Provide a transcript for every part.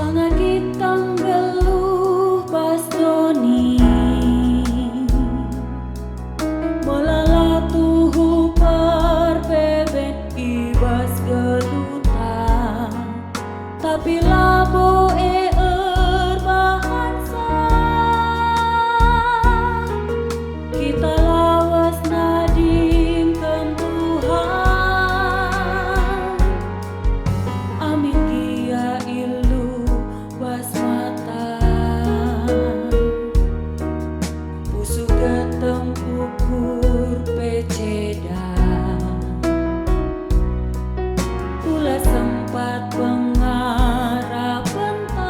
Sangat kitang geluh bastoni melala tuhu perbeben ibas gelutan tapi labo bahansa kita lawas nadim Tuhan amin kia ilu basmatan usu getem ukur peceda pula sempat pengarap pentah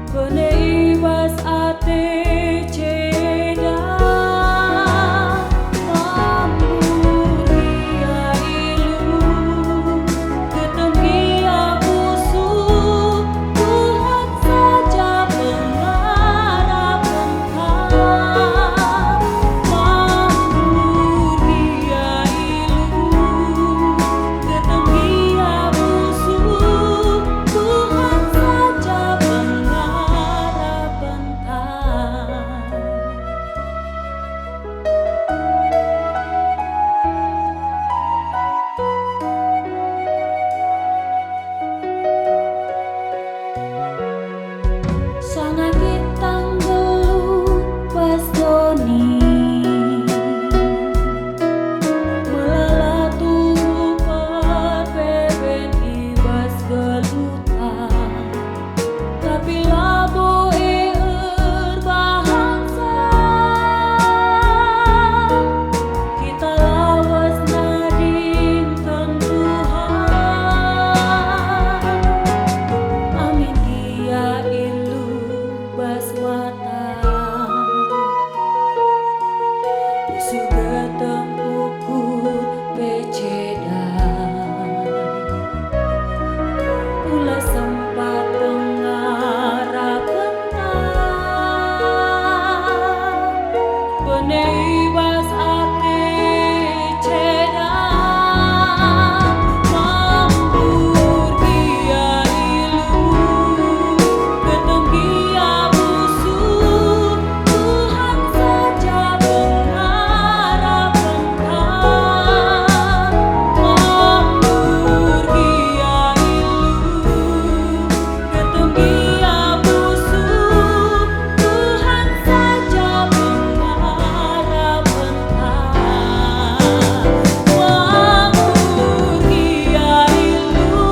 bene ibas ate ceda mamburia ilu getem ia busuk Tuhan saja pengarap pentah mamburia ilu getem ia busuk Tuhan saja pengarap pentah. Sangat kitang geluh bastoni melala tuhu perbeben ibas gelutan tapi labo bahangsa kita lawas nadim Tuhan amin kia ilu basmatan usu getem ukur peceda pula sempat pengarap pentah bene ibas ate ceda mambur kia ilu getem kia busuk Tuhan saja pengarap pentah mambur kia ilu getem kia busuk Tuhan saja pengarap pentah mambur kia ilu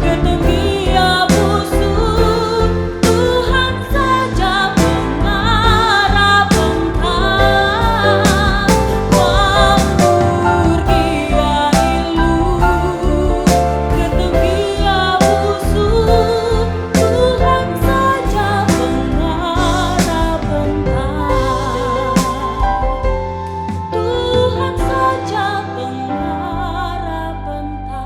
getem kia busuk Tuhan saja pengarap pentah mambur kia ilu getem kia busuk Tuhan saja pengarap pentah Tuhan saja pengarap pentah.